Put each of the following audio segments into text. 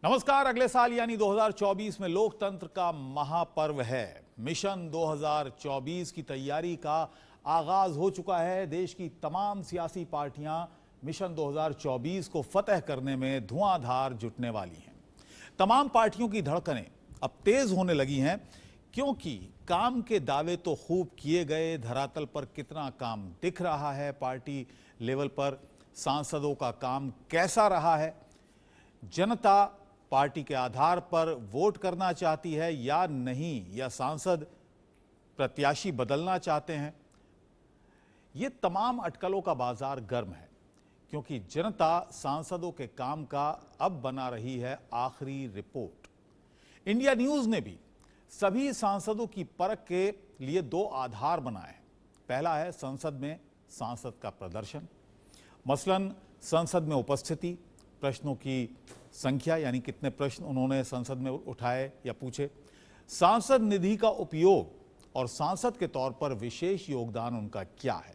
नमस्कार। अगले साल यानी 2024 में लोकतंत्र का महापर्व है। मिशन 2024 की तैयारी का आगाज हो चुका है। देश की तमाम सियासी पार्टियां मिशन 2024 को फतह करने में धुआंधार जुटने वाली हैं। तमाम पार्टियों की धड़कनें अब तेज होने लगी हैं, क्योंकि काम के दावे तो खूब किए गए, धरातल पर कितना काम दिख रहा है, पार्टी लेवल पर सांसदों का काम कैसा रहा है, जनता पार्टी के आधार पर वोट करना चाहती है या नहीं, या सांसद प्रत्याशी बदलना चाहते हैं। ये तमाम अटकलों का बाजार गर्म है, क्योंकि जनता सांसदों के काम का अब बना रही है आखिरी रिपोर्ट। इंडिया न्यूज ने भी सभी सांसदों की परख के लिए दो आधार बनाए हैं। पहला है संसद में सांसद का प्रदर्शन, मसलन संसद में उपस्थिति, प्रश्नों की संख्या यानी कितने प्रश्न उन्होंने संसद में उठाए या पूछे, सांसद निधि का उपयोग और सांसद के तौर पर विशेष योगदान उनका क्या है।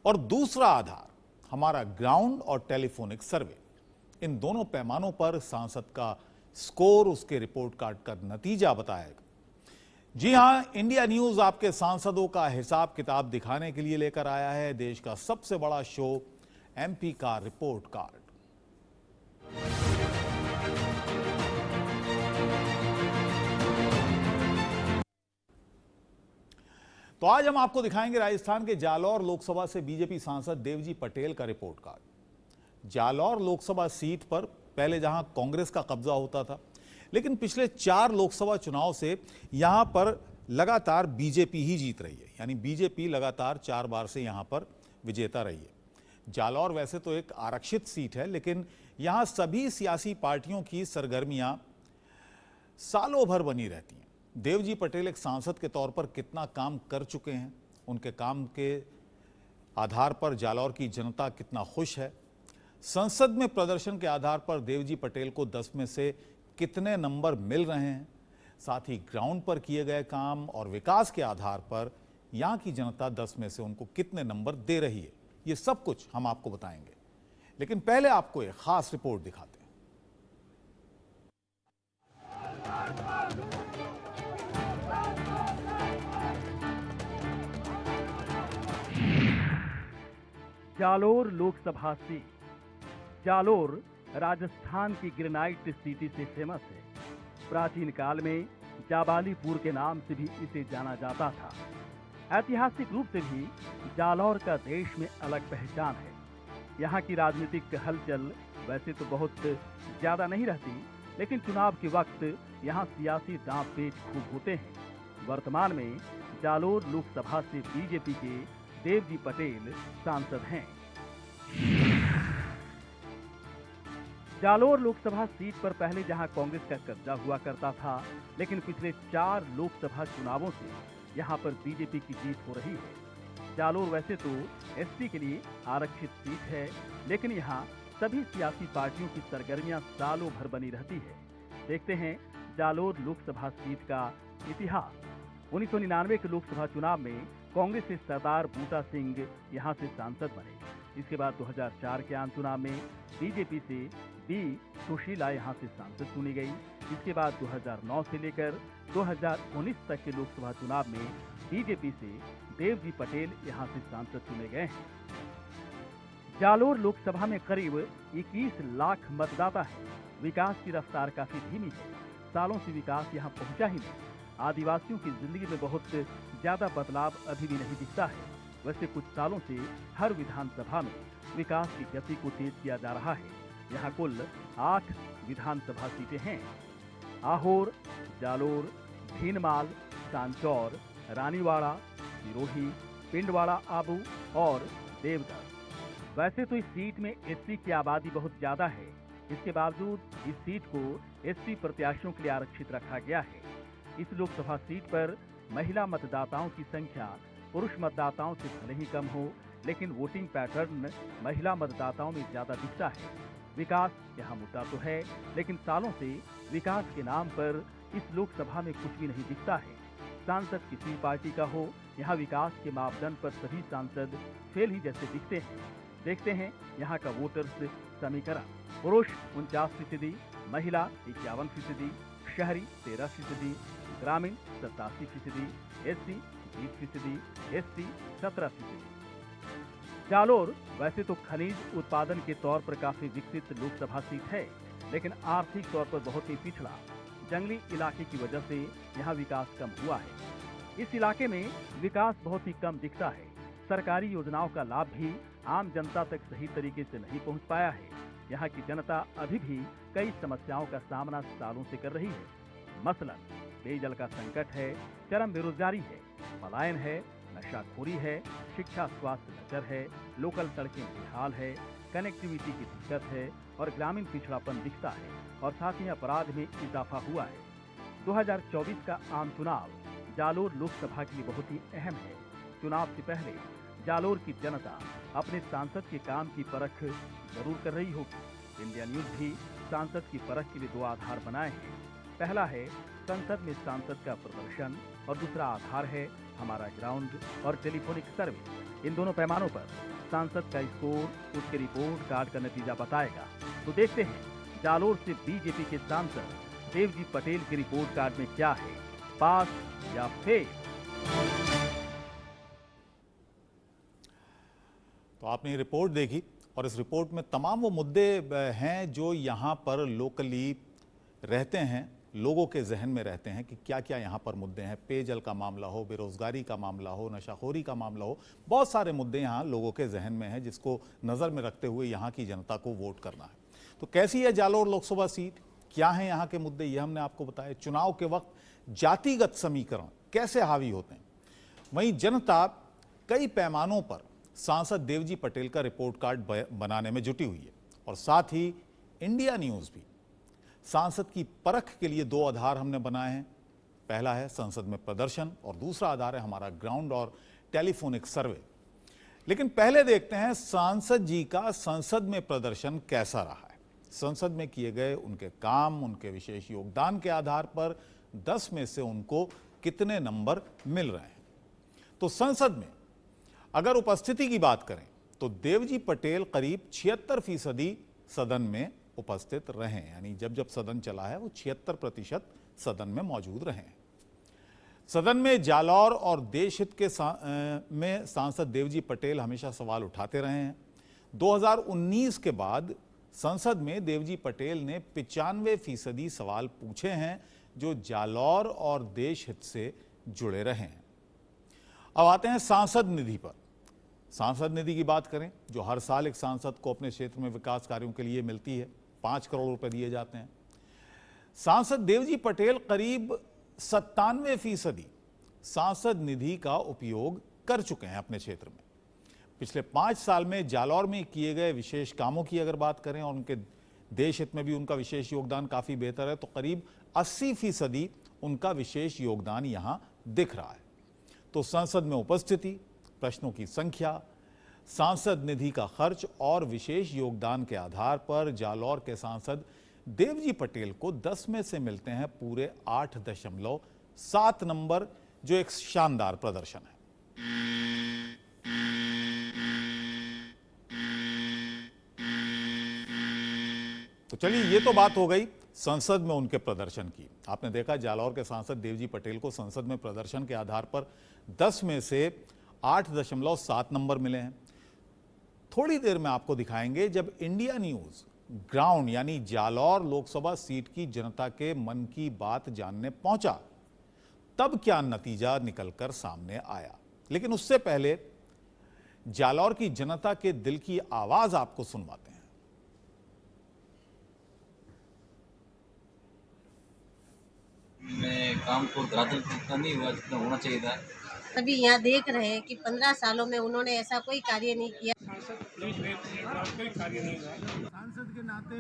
और दूसरा आधार हमारा ग्राउंड और टेलीफोनिक सर्वे। इन दोनों पैमानों पर सांसद का स्कोर उसके रिपोर्ट कार्ड का नतीजा बताएगा। जी हां, इंडिया न्यूज आपके सांसदों का हिसाब किताब दिखाने के लिए लेकर आया है देश का सबसे बड़ा शो, एमपी का रिपोर्ट कार्ड। तो आज हम आपको दिखाएंगे राजस्थान के जालौर लोकसभा से बीजेपी सांसद देवजी पटेल का report card. Jalore Lok Sabha seat पर पहले जहां कांग्रेस का कब्जा होता था, लेकिन पिछले 4 लोकसभा चुनाव से यहां पर लगातार बीजेपी ही जीत रही है, यानी बीजेपी लगातार 4 बार से यहां पर विजेता रही है। जालौर वैसे तो एक आरक्षित सीट है, लेकिन यहां सभी सियासी पार्टियों की सरगर्मियां सालों भर बनी रहती हैं। देवजी पटेल एक सांसद के तौर पर कितना काम कर चुके हैं, उनके काम के आधार पर जालौर की जनता कितना खुश है, संसद में प्रदर्शन के आधार पर देवजी पटेल को 10 में से कितने नंबर मिल रहे हैं, साथ ही ग्राउंड पर किए गए काम और विकास के आधार पर यहां की जनता 10 में से उनको कितने नंबर दे रही है, ये सब कुछ हम आपको बताएंगे। लेकिन पहले आपको एक खास रिपोर्ट दिखाते हैं। जालोर लोकसभा सीट। जालोर राजस्थान की ग्रेनाइट सिटी से फेमस है। प्राचीन काल में जाबालीपुर के नाम से भी इसे जाना जाता था। ऐतिहासिक रूप से भी जालौर का देश में अलग पहचान है। यहाँ की राजनीतिक हलचल वैसे तो बहुत ज्यादा नहीं रहती, लेकिन चुनाव के वक्त यहाँ सियासी दांव-पेच खूब होते हैं। वर्तमान में जालोर लोकसभा से बीजेपी के देवजी पटेल सांसद हैं। जालोर लोकसभा सीट पर पहले जहां कांग्रेस का कब्जा हुआ करता था, लेकिन पिछले 4 लोकसभा चुनावों से यहां पर बीजेपी की जीत हो रही है। जालोर वैसे तो एसपी के लिए आरक्षित सीट है, लेकिन यहां सभी सियासी पार्टियों की सरगर्मियां सालों भर बनी रहती है। देखते हैं जालोर लोकसभा सीट का इतिहास। 1999 के लोकसभा चुनाव में कांग्रेस से सरदार बूटा सिंह यहां से सांसद बने। इसके बाद 2004 के आम चुनाव में बीजेपी से बी सुशीला यहां से सांसद चुनी गई। इसके बाद 2009 से लेकर 2019 तक के लोकसभा चुनाव में बीजेपी से देवजी पटेल यहां से सांसद चुने गए हैं। जालोर लोकसभा में करीब 21 लाख मतदाता है। विकास की रफ्तार काफी धीमी है। सालों से विकास यहां पहुंचा ही नहीं। आदिवासियों की जिंदगी में बहुत ज्यादा बदलाव अभी भी नहीं दिखता है। वैसे कुछ सालों से हर विधानसभा में विकास की गति को तेज किया जा रहा है। यहाँ कुल 8 विधानसभा सीटें हैं। आहोर, जालोर, भीनमाल, सांचौर, रानीवाड़ा, सिरोही, पिंडवाड़ा आबू और देवगढ़। वैसे तो इस सीट में एससी की आबादी बहुत ज्यादा है। इसके बावजूद इस सीट को एससी प्रत्याशियों के लिए आरक्षित रखा गया है। इस लोकसभा सीट पर महिला मतदाताओं की संख्या पुरुष मतदाताओं से भले ही कम हो, लेकिन वोटिंग पैटर्न महिला मतदाताओं में ज्यादा दिखता है। विकास यहाँ मुद्दा तो है, लेकिन सालों से विकास के नाम पर इस लोकसभा में कुछ भी नहीं दिखता है। सांसद किसी पार्टी का हो, यहाँ विकास के मापदंड पर सभी सांसद फेल ही जैसे दिखते हैं। देखते हैं यहाँ का वोटर्स समीकरण। पुरुष 49%, महिला 51%, शहरी 13%, ग्रामीण 87%, SC 20%, ST 17%। जालोर वैसे तो खनिज उत्पादन के तौर पर काफी विकसित लोकसभा सीट है, लेकिन आर्थिक तौर पर बहुत ही पिछड़ा जंगली इलाके की वजह से यहाँ विकास कम हुआ है। इस इलाके में विकास बहुत ही कम दिखता है। सरकारी योजनाओं का लाभ भी आम जनता तक सही तरीके से नहीं पहुंच पाया है। यहाँ की जनता अभी भी कई समस्याओं का सामना सालों से कर रही है। मसलन पेयजल का संकट है, चरम बेरोजगारी है, पलायन है, नशाखोरी है, शिक्षा स्वास्थ्य नजर है, लोकल सड़कें बेहाल है, कनेक्टिविटी की दिक्कत है और ग्रामीण पिछड़ापन दिखता है और साथ ही अपराध में इजाफा हुआ है। 2024 का आम चुनाव जालोर लोकसभा के लिए बहुत ही अहम है। चुनाव से पहले जालोर की जनता अपने सांसद के काम की परख जरूर कर रही होगी। इंडिया न्यूज भी सांसद की परख के लिए दो आधार बनाए हैं। पहला है संसद में सांसद का प्रदर्शन और दूसरा आधार है हमारा ग्राउंड और टेलीफोनिक सर्वे। इन दोनों पैमानों पर सांसद का स्कोर उसके रिपोर्ट कार्ड का नतीजा बताएगा। तो देखते हैं जालोर से बीजेपी के सांसद देवजी पटेल के रिपोर्ट कार्ड में क्या है, पास या फेल। तो आपने ये रिपोर्ट देखी और इस रिपोर्ट में तमाम वो मुद्दे हैं जो यहाँ पर लोकली रहते हैं, लोगों के जहन में रहते हैं कि क्या क्या यहाँ पर मुद्दे हैं। पेयजल का मामला हो, बेरोजगारी का मामला हो, नशाखोरी का मामला हो, बहुत सारे मुद्दे यहाँ लोगों के जहन में हैं जिसको नज़र में रखते हुए यहाँ की जनता को वोट करना है। तो कैसी है जालोर लोकसभा सीट, क्या है यहाँ के मुद्दे, ये हमने आपको बताया। चुनाव के वक्त जातिगत समीकरण कैसे हावी होते हैं, वहीं जनता कई पैमानों पर सांसद देवजी पटेल का रिपोर्ट कार्ड बनाने में जुटी हुई है। और साथ ही इंडिया न्यूज़ भी सांसद की परख के लिए दो आधार हमने बनाए हैं। पहला है संसद में प्रदर्शन और दूसरा आधार है हमारा ग्राउंड और टेलीफोनिक सर्वे। लेकिन पहले देखते हैं सांसद जी का संसद में प्रदर्शन कैसा रहा है। संसद में किए गए उनके काम, उनके विशेष योगदान के आधार पर 10 में से उनको कितने नंबर मिल रहे हैं। तो संसद में अगर उपस्थिति की बात करें तो देवजी पटेल करीब 76% सदन में उपस्थित रहे, यानी जब जब सदन चला है वो 76% सदन में मौजूद रहे। सदन में जालौर और देश हित के में सांसद देवजी पटेल हमेशा सवाल उठाते रहे हैं। 2019 के बाद संसद में देवजी पटेल ने 95% सवाल पूछे हैं जो जालौर और देश हित से जुड़े रहे हैं। अब आते हैं सांसद निधि पर। सांसद निधि की बात करें जो हर साल एक सांसद को अपने क्षेत्र में विकास कार्यों के लिए मिलती है, 5 करोड़ रुपए दिए जाते हैं। सांसद देवजी पटेल करीब 97% सांसद निधि का उपयोग कर चुके हैं अपने क्षेत्र में। पिछले 5 साल में जालौर में किए गए विशेष कामों की अगर बात करें और उनके देश हित में भी उनका विशेष योगदान काफी बेहतर है, तो करीब 80% उनका विशेष योगदान यहां दिख रहा है। तो संसद में उपस्थिति, प्रश्नों की संख्या, सांसद निधि का खर्च और विशेष योगदान के आधार पर जालौर के सांसद देवजी पटेल को 10 में से मिलते हैं पूरे 8.7 नंबर, जो एक शानदार प्रदर्शन है। तो चलिए, ये तो बात हो गई संसद में उनके प्रदर्शन की। आपने देखा जालौर के सांसद देवजी पटेल को संसद में प्रदर्शन के आधार पर 10 में से 8.7 नंबर मिले हैं। थोड़ी देर में आपको दिखाएंगे जब इंडिया न्यूज ग्राउंड यानी जालौर लोकसभा सीट की जनता के मन की बात जानने पहुंचा, तब क्या नतीजा निकलकर सामने आया। लेकिन उससे पहले जालौर की जनता के दिल की आवाज आपको सुनवाते हैं। में काम को धरातल इतना नहीं हुआ जितना होना चाहिए था। अभी यहाँ देख रहे हैं कि 15 सालों में उन्होंने ऐसा कोई कार्य नहीं किया। सांसद के नाते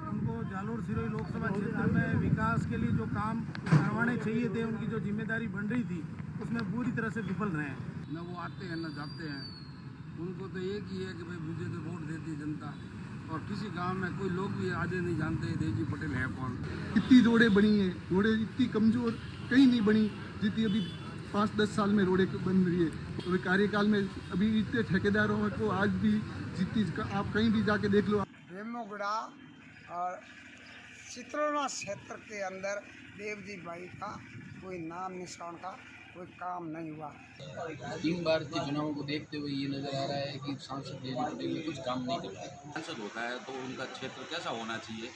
उनको जालोर सिरोही लोकसभा क्षेत्र में विकास के लिए जो काम करवाने चाहिए थे, उनकी जो जिम्मेदारी बन रही थी, उसमें पूरी तरह से विफल रहे हैं। न वो आते हैं न जाते हैं। उनको तो एक ही है कि भाई मुझे तो वोट देती जनता, और किसी गांव में कोई लोग भी आधे नहीं जानते देवजी पटेल है कौन। कितनी रोडें बनी है, रोडें इतनी कमजोर कहीं नहीं बनी जितनी अभी 5-10 साल में रोडें बन रही है। तो कार्यकाल में अभी इतने ठेकेदारों को आज भी जितनी आप कहीं भी जाके देख लो। वेमुगड़ा और चित्रोना क्षेत्र के अंदर देवजी भाई का कोई नाम निशान का कोई काम नहीं हुआ। 3 बार के चुनावों को देखते हुए ये नजर आ रहा है कि सांसद देवजी पटेल ने कुछ काम नहीं कर पाए। सांसद होता है तो उनका क्षेत्र कैसा होना चाहिए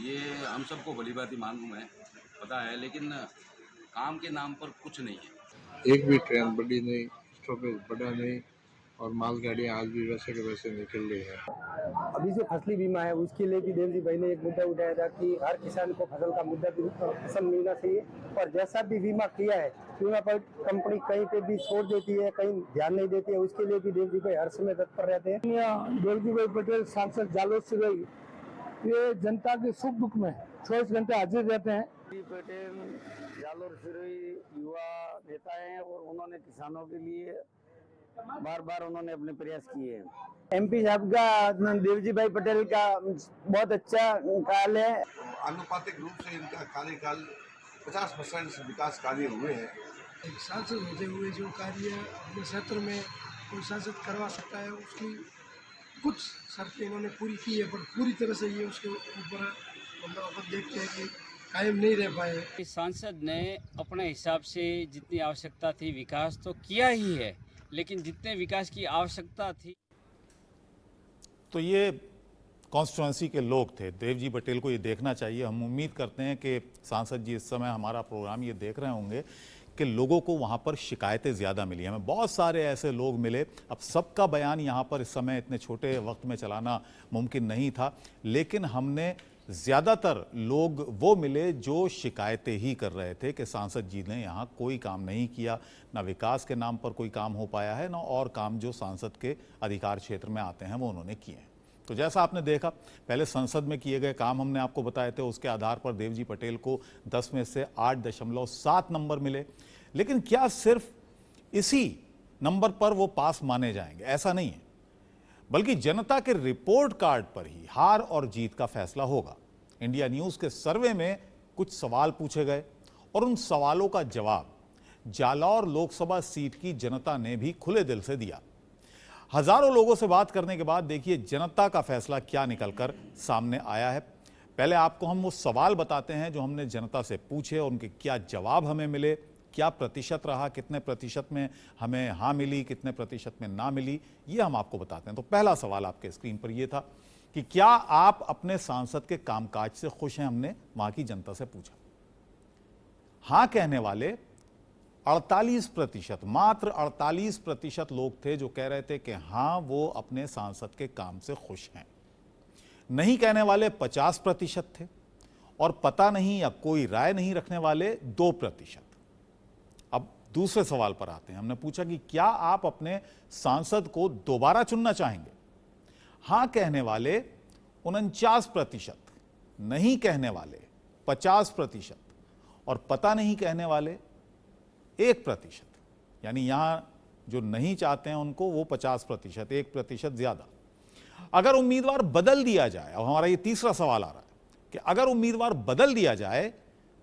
ये हम सबको भली भांति मालूम है, पता है, लेकिन काम के नाम पर कुछ नहीं है। एक भी ट्रेन बढ़ी नहीं, स्टॉपेज बढ़ा नहीं और मालगाड़ियाँ आज भी वैसे के वैसे निकल रही है। अभी जो फसली बीमा है उसके लिए भी देवजी भाई ने एक मुद्दा उठाया था कि हर किसान को फसल का मुद्दा फसल मिलना चाहिए। और जैसा भी बीमा किया है बीमा पर कंपनी कहीं पे भी छोड़ देती है, कहीं ध्यान नहीं देती है, उसके लिए भी देवजी भाई हर समय तत्पर रहते हैं। देवजी भाई पटेल सांसद जालोर सिरोही ये जनता के सुख दुख में 24 घंटे हाजिर रहते हैं। पटेल जालोर सिरोही युवा नेता हैं और उन्होंने किसानों के लिए बार बार उन्होंने अपने प्रयास किए हैं। MP साहब का देवजी भाई पटेल का बहुत अच्छा काल है। आनुपातिक रूप से इनका कार्यकाल 50% विकास कार्य हुए हैं। एक सांसद होते हुए जो कार्य अपने क्षेत्र में कोई सांसद करवा सकता है उसकी कुछ शर्तें इन्होंने पूरी की है, पर पूरी तरह से ये उसके ऊपर मतलब देखते हैं कि कायम नहीं रह पाए। सांसद ने अपने हिसाब से जितनी आवश्यकता थी विकास तो किया ही है, लेकिन जितने विकास की आवश्यकता थी। तो ये कॉन्स्टिट्यूंसी के लोग थे। देवजी पटेल को ये देखना चाहिए। हम उम्मीद करते हैं कि सांसद जी इस समय हमारा प्रोग्राम ये देख रहे होंगे कि लोगों को वहाँ पर शिकायतें ज़्यादा मिली। हमें बहुत सारे ऐसे लोग मिले। अब सबका बयान यहाँ पर इस समय इतने छोटे वक्त में चलाना मुमकिन नहीं था, लेकिन हमने ज़्यादातर लोग वो मिले जो शिकायतें ही कर रहे थे कि सांसद जी ने यहाँ कोई काम नहीं किया, ना विकास के नाम पर कोई काम हो पाया है, ना और काम जो सांसद के अधिकार क्षेत्र में आते हैं वो उन्होंने किए हैं। तो जैसा आपने देखा, पहले संसद में किए गए काम हमने आपको बताए थे, उसके आधार पर देवजी पटेल को 10 में से 8.7 नंबर मिले। लेकिन क्या सिर्फ इसी नंबर पर वो पास माने जाएंगे? ऐसा नहीं है, बल्कि जनता के रिपोर्ट कार्ड पर ही हार और जीत का फैसला होगा। इंडिया न्यूज के सर्वे में कुछ सवाल पूछे गए और उन सवालों का जवाब जालौर लोकसभा सीट की जनता ने भी खुले दिल से दिया। हजारों लोगों से बात करने के बाद देखिए जनता का फैसला क्या निकलकर सामने आया है। पहले आपको हम वो सवाल बताते हैं जो हमने जनता से पूछे और उनके क्या जवाब हमें मिले, क्या प्रतिशत रहा, कितने प्रतिशत में हमें हाँ मिली, कितने प्रतिशत में ना मिली, ये हम आपको बताते हैं। तो पहला सवाल आपके स्क्रीन पर यह था कि क्या आप अपने सांसद के कामकाज से खुश हैं? हमने वहां की जनता से पूछा। हाँ कहने वाले 48%, मात्र 48% लोग थे जो कह रहे थे कि हाँ वो अपने सांसद के काम से खुश हैं। नहीं कहने वाले 50% थे और पता नहीं या कोई राय नहीं रखने वाले 2%। अब दूसरे सवाल पर आते हैं। हमने पूछा कि क्या आप अपने सांसद को दोबारा चुनना चाहेंगे? हां कहने वाले 49%, नहीं कहने वाले 50% और पता नहीं कहने वाले 1%। यानी यहां जो नहीं चाहते हैं उनको वो 50%, 1% ज्यादा। अगर उम्मीदवार बदल दिया जाए, और हमारा ये तीसरा सवाल आ रहा है कि अगर उम्मीदवार बदल दिया जाए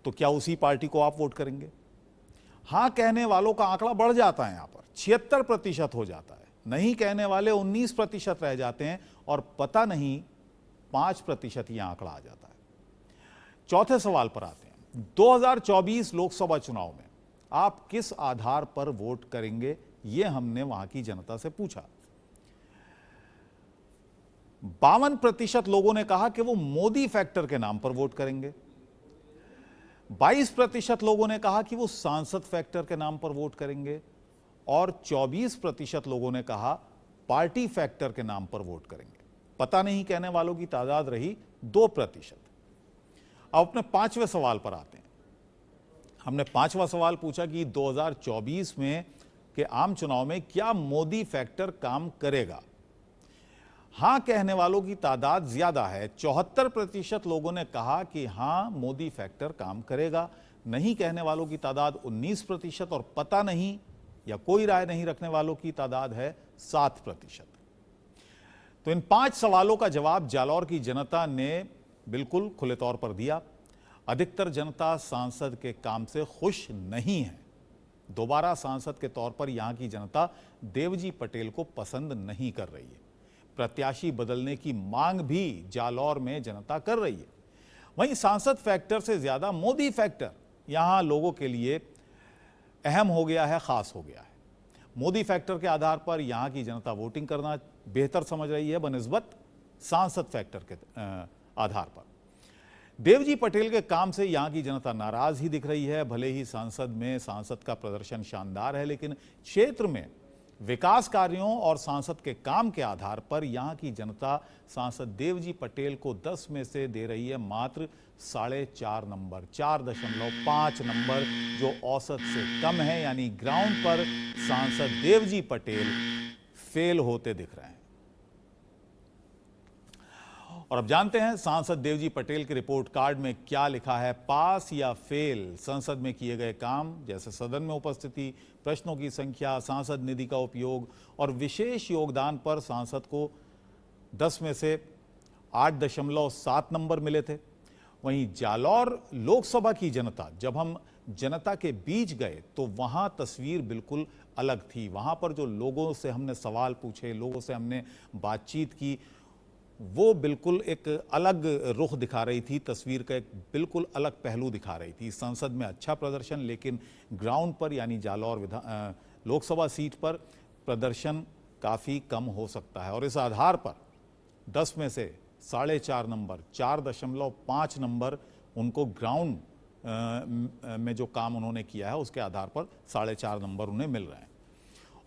तो क्या उसी पार्टी को आप वोट करेंगे? हां कहने वालों का आंकड़ा बढ़ जाता है, यहां पर 76% हो जाता है। नहीं कहने वाले 19% रह जाते हैं और पता नहीं 5% यह आंकड़ा आ जाता है। चौथे सवाल पर आते हैं। 2024 लोकसभा चुनाव में आप किस आधार पर वोट करेंगे? यह हमने वहां की जनता से पूछा। 52% लोगों ने कहा कि वो मोदी फैक्टर के नाम पर वोट करेंगे। 22% लोगों ने कहा कि वो सांसद फैक्टर के नाम पर वोट करेंगे और 24% लोगों ने कहा पार्टी फैक्टर के नाम पर वोट करेंगे। पता नहीं कहने वालों की तादाद रही 2%। अब अपने 5वें सवाल पर आते हैं। हमने 5वां सवाल पूछा कि 2024 में के आम चुनाव में क्या मोदी फैक्टर काम करेगा? हां कहने वालों की तादाद ज्यादा है। 74% लोगों ने कहा कि हां मोदी फैक्टर काम करेगा। नहीं कहने वालों की तादाद 19% और पता नहीं या कोई राय नहीं रखने वालों की तादाद है 7%। तो इन 5 सवालों का जवाब जालौर की जनता ने बिल्कुल खुले तौर पर दिया। अधिकतर जनता सांसद के काम से खुश नहीं है। दोबारा सांसद के तौर पर यहां की जनता देवजी पटेल को पसंद नहीं कर रही है। प्रत्याशी बदलने की मांग भी जालौर में जनता कर रही है। वहीं सांसद फैक्टर से ज्यादा मोदी फैक्टर यहां लोगों के लिए अहम हो गया है, खास हो गया है। मोदी फैक्टर के आधार पर यहां की जनता वोटिंग करना बेहतर समझ रही है बनिस्बत सांसद फैक्टर के आधार पर। देवजी पटेल के काम से यहां की जनता नाराज ही दिख रही है। भले ही सांसद का प्रदर्शन शानदार है, लेकिन क्षेत्र में विकास कार्यों और सांसद के काम के आधार पर यहां की जनता सांसद देवजी पटेल को 10 में से दे रही है मात्र 4.5 नंबर, 4.5 नंबर, जो औसत से कम है। यानी ग्राउंड पर सांसद देवजी पटेल फेल होते दिख रहे हैं। और अब जानते हैं सांसद देवजी पटेल के रिपोर्ट कार्ड में क्या लिखा है। पास या फेल संसद में किए गए काम, जैसे सदन में उपस्थिति, प्रश्नों की संख्या, सांसद निधि का उपयोग और विशेष योगदान पर सांसद को 10 में से 8.7 नंबर मिले थे। वहीं जालौर लोकसभा की जनता, जब हम जनता के बीच गए तो वहां तस्वीर बिल्कुल अलग थी। वहां पर जो लोगों से हमने सवाल पूछे, लोगों से हमने बातचीत की, वो बिल्कुल एक अलग रुख दिखा रही थी। तस्वीर का एक बिल्कुल अलग पहलू दिखा रही थी। संसद में अच्छा प्रदर्शन, लेकिन ग्राउंड पर यानी जालौर लोकसभा सीट पर प्रदर्शन काफ़ी कम हो सकता है। और इस आधार पर 10 में से 4.5 नंबर, 4.5 नंबर उनको ग्राउंड में जो काम उन्होंने किया है उसके आधार पर 4.5 नंबर उन्हें मिल रहे हैं।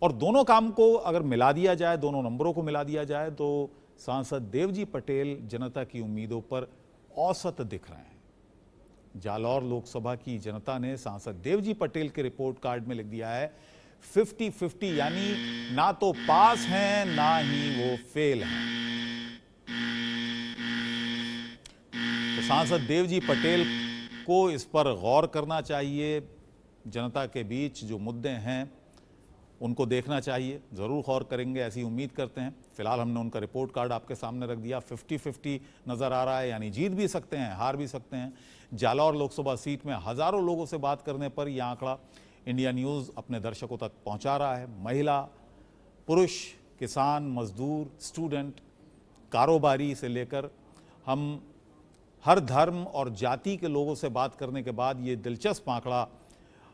और दोनों काम को अगर मिला दिया जाए, दोनों नंबरों को मिला दिया जाए, तो सांसद देवजी पटेल जनता की उम्मीदों पर औसत दिख रहे हैं। जालौर लोकसभा की जनता ने सांसद देवजी पटेल के रिपोर्ट कार्ड में लिख दिया है 50-50, यानी ना तो पास हैं ना ही वो फेल हैं। तो सांसद देवजी पटेल को इस पर गौर करना चाहिए। जनता के बीच जो मुद्दे हैं उनको देखना चाहिए, ज़रूर गौर करेंगे, ऐसी उम्मीद करते हैं। फिलहाल हमने उनका रिपोर्ट कार्ड आपके सामने रख दिया। 50-50 नज़र आ रहा है, यानी जीत भी सकते हैं, हार भी सकते हैं। जालौर लोकसभा सीट में हज़ारों लोगों से बात करने पर यह आंकड़ा इंडिया न्यूज़ अपने दर्शकों तक पहुंचा रहा है। महिला, पुरुष, किसान, मजदूर, स्टूडेंट, कारोबारी से लेकर हम हर धर्म और जाति के लोगों से बात करने के बाद ये दिलचस्प आंकड़ा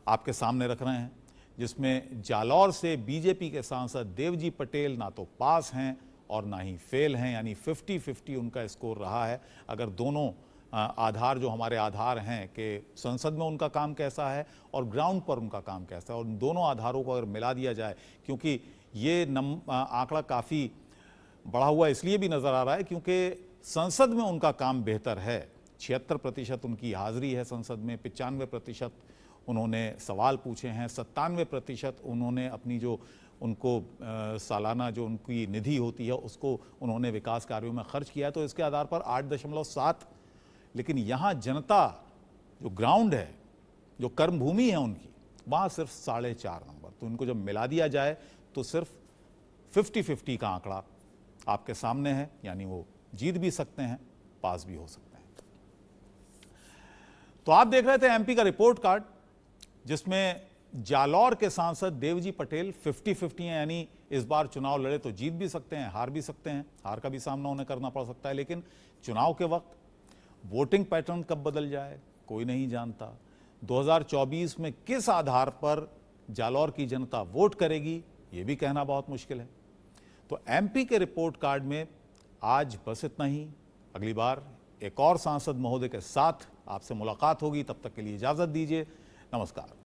आपके सामने रख रहे हैं, जिसमें जालौर से बीजेपी के सांसद देवजी पटेल ना तो पास हैं और ना ही फेल हैं, यानी 50-50 उनका स्कोर रहा है। अगर दोनों आधार जो हमारे आधार हैं कि संसद में उनका काम कैसा है और ग्राउंड पर उनका काम कैसा है, और उन दोनों आधारों को अगर मिला दिया जाए, क्योंकि ये आंकड़ा काफ़ी बढ़ा हुआ इसलिए भी नज़र आ रहा है क्योंकि संसद में उनका काम बेहतर है। 76% उनकी हाजिरी है संसद में, 95% उन्होंने सवाल पूछे हैं, 97% उन्होंने अपनी जो उनको सालाना जो उनकी निधि होती है उसको उन्होंने विकास कार्यों में खर्च किया है। तो इसके आधार पर 8.7, लेकिन यहाँ जनता जो ग्राउंड है, जो कर्मभूमि है उनकी, वहाँ सिर्फ 4.5 नंबर। तो इनको जब मिला दिया जाए तो सिर्फ 50-50 का आंकड़ा आपके सामने है, यानी वो जीत भी सकते हैं, पास भी हो सकते हैं। तो आप देख रहे थे एमपी का रिपोर्ट कार्ड, जिसमें जालौर के सांसद देवजी पटेल 50-50 हैं, यानी इस बार चुनाव लड़े तो जीत भी सकते हैं, हार भी सकते हैं, हार का भी सामना उन्हें करना पड़ सकता है। लेकिन चुनाव के वक्त वोटिंग पैटर्न कब बदल जाए कोई नहीं जानता। 2024 में किस आधार पर जालौर की जनता वोट करेगी ये भी कहना बहुत मुश्किल है। तो एमपी के रिपोर्ट कार्ड में आज बस इतना ही। अगली बार एक और सांसद महोदय के साथ आपसे मुलाकात होगी, तब तक के लिए इजाजत दीजिए। नमस्कार।